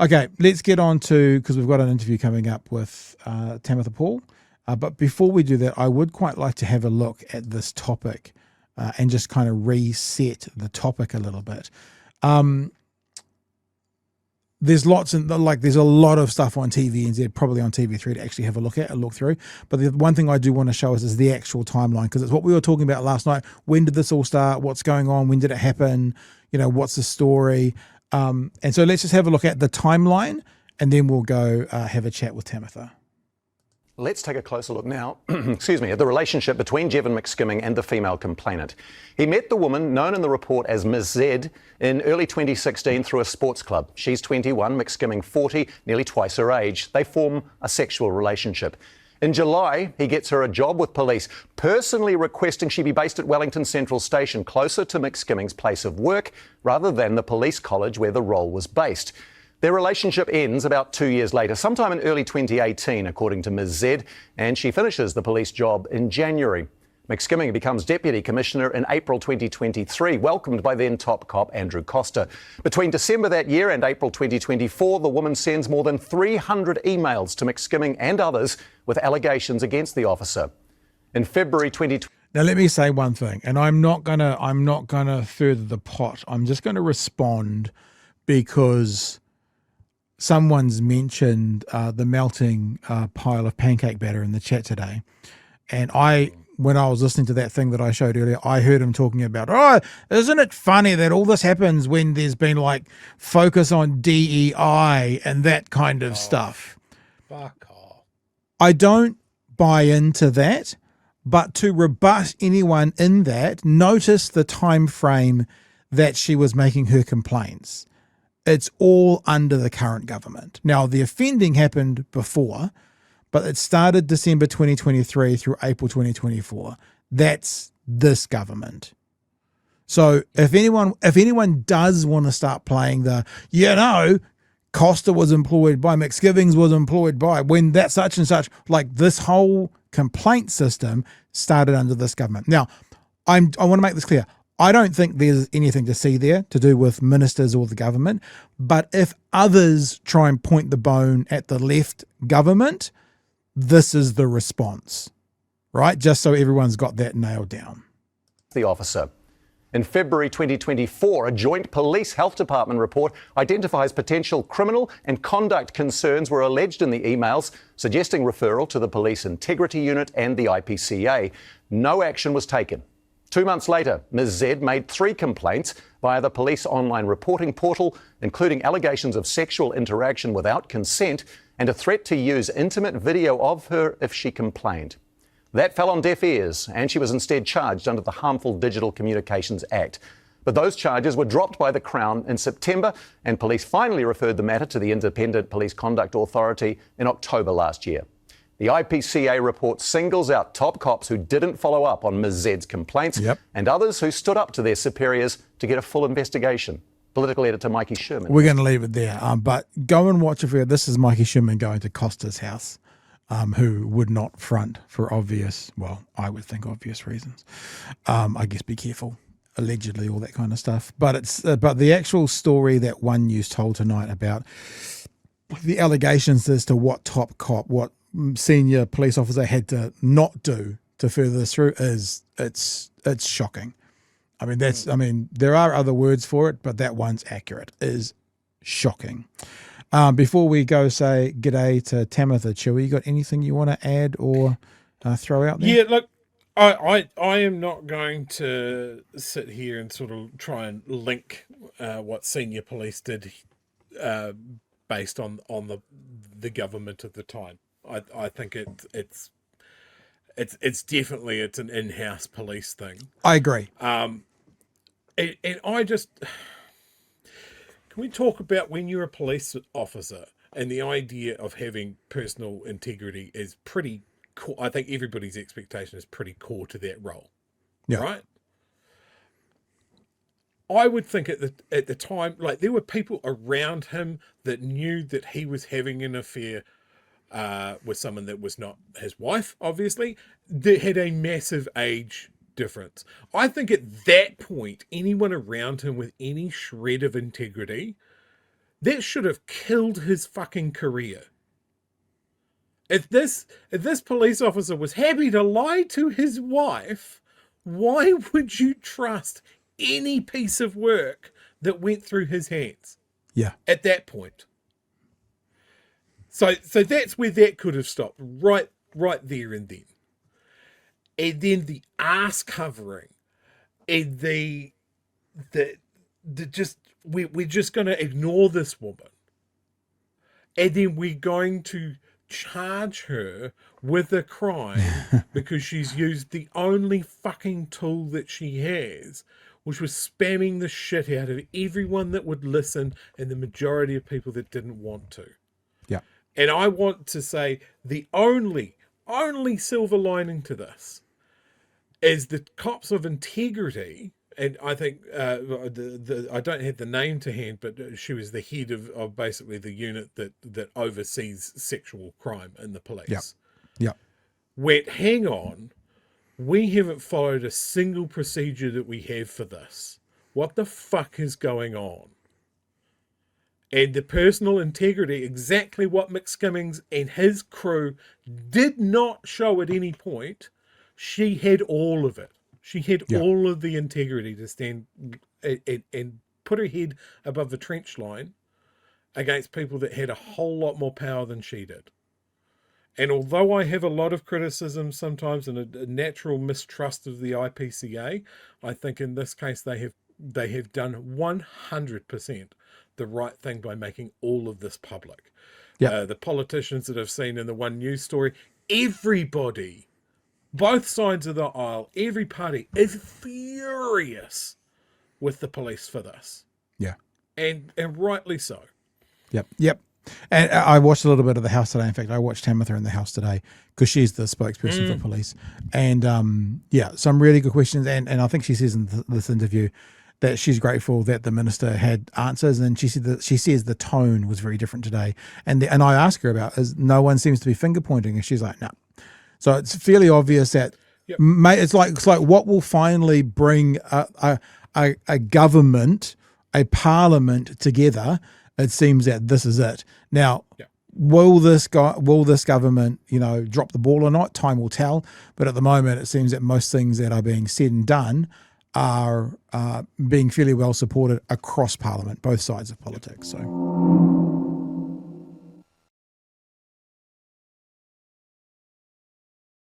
Okay, let's get on to, because we've got an interview coming up with Tamitha Paul. But before we do that, I would quite like to have a look at this topic and just kind of reset the topic a little bit. There's there's a lot of stuff on TVNZ, probably on TV3 to actually have a look through. But the one thing I do want to show us is the actual timeline, because it's what we were talking about last night. When did this all start? What's going on? When did it happen? What's the story? And so let's just have a look at the timeline, and then we'll go have a chat with Tamitha. Let's take a closer look now, excuse me, at the relationship between Jevon McSkimming and the female complainant. He met the woman known in the report as Ms. Z in early 2016 through a sports club. She's 21, McSkimming 40, nearly twice her age. They form a sexual relationship. In July, he gets her a job with police, personally requesting she be based at Wellington Central Station, closer to McSkimming's place of work, rather than the police college where the role was based. Their relationship ends about 2 years later, sometime in early 2018, according to Ms. Z, and she finishes the police job in January. McSkimming becomes Deputy Commissioner in April 2023, welcomed by then top cop Andrew Costa. Between December that year and April 2024, the woman sends more than 300 emails to McSkimming and others with allegations against the officer. In February 2020... Now, let me say one thing, and I'm not gonna further the pot. I'm just going to respond because someone's mentioned the melting pile of pancake batter in the chat today. And when I was listening to that thing that I showed earlier, I heard him talking about, isn't it funny that all this happens when there's been focus on DEI and that kind of stuff. Fuck off. I don't buy into that, but to rebut anyone in that, notice the time frame that she was making her complaints. It's all under the current government. Now, the offending happened before, but it started December 2023 through April 2024. That's this government. So if anyone does want to start playing Costa was employed by, McSkimming was employed by, when that such and such, this whole complaint system started under this government. Now, I want to make this clear. I don't think there's anything to see there to do with ministers or the government. But if others try and point the bone at the left government, this is the response, right? Just so everyone's got that nailed down. The officer. In February 2024, a joint police health department report identifies potential criminal and conduct concerns were alleged in the emails, suggesting referral to the Police Integrity Unit and the IPCA. No action was taken. 2 months later, Ms. Z made 3 complaints via the police online reporting portal, including allegations of sexual interaction without consent and a threat to use intimate video of her if she complained. That fell on deaf ears, and she was instead charged under the Harmful Digital Communications Act. But those charges were dropped by the Crown in September, and police finally referred the matter to the Independent Police Conduct Authority in October last year. The IPCA report singles out top cops who didn't follow up on Ms. Z's complaints and others who stood up to their superiors to get a full investigation. Political editor Mikey Sherman. We're going to leave it there, but go and watch it. This is Mikey Sherman going to Costa's house, who would not front for obvious, I would think obvious reasons. I guess be careful, allegedly, all that kind of stuff. But but the actual story that One News told tonight about the allegations as to what top cop, what senior police officer had to not do to further this through it's shocking. I mean, there are other words for it, but that one's accurate, is shocking. Before we go say g'day to Tamitha, Chewie, you got anything you want to add or throw out there? Yeah, look, I am not going to sit here and sort of try and link what senior police did based on the government at the time. I think it's definitely an in-house police thing. I agree. And I just, can we talk about when you're a police officer and the idea of having personal integrity is pretty core. I think everybody's expectation is pretty core to that role. Yeah. Right? I would think at the time, there were people around him that knew that he was having an affair with someone that was not his wife, obviously, that had a massive age difference. I think at that point, anyone around him with any shred of integrity That should have killed his fucking career. If this police officer was happy to lie to his wife, why would you trust any piece of work that went through his hands? Yeah. At that point. So that's where that could have stopped, right there and then. And then the ass covering, and we're just going to ignore this woman, and then we're going to charge her with a crime because she's used the only fucking tool that she has, which was spamming the shit out of everyone that would listen and the majority of people that didn't want to. Yeah. And I want to say the only silver lining to this is the cops of integrity. And I think I don't have the name to hand, but she was the head of basically the unit that oversees sexual crime in the police. Yeah. Yeah. Went, hang on, we haven't followed a single procedure that we have for this. What the fuck is going on? And the personal integrity, exactly what McSkimming and his crew did not show at any point, she had all of it. She had all of the integrity to stand and put her head above the trench line against people that had a whole lot more power than she did. And although I have a lot of criticism sometimes and a natural mistrust of the IPCA, I think in this case they have done 100% the right thing by making all of this public. Yeah. The politicians that I've seen in the One News story, everybody, both sides of the aisle, every party is furious with the police for this. Yeah. And rightly so. Yep. And I watched a little bit of the House today. In fact, I watched Tamitha in the House today because she's the spokesperson for police. And some really good questions. And I think she says in this interview that she's grateful that the minister had answers, and she says the tone was very different today. And I asked her about is no one seems to be finger pointing, and she's like, no. So it's fairly obvious that it's like what will finally bring a government, a parliament together. It seems that this is it. Now, will this government, drop the ball or not? Time will tell. But at the moment, it seems that most things that are being said and done are being fairly well supported across Parliament, both sides of politics. So.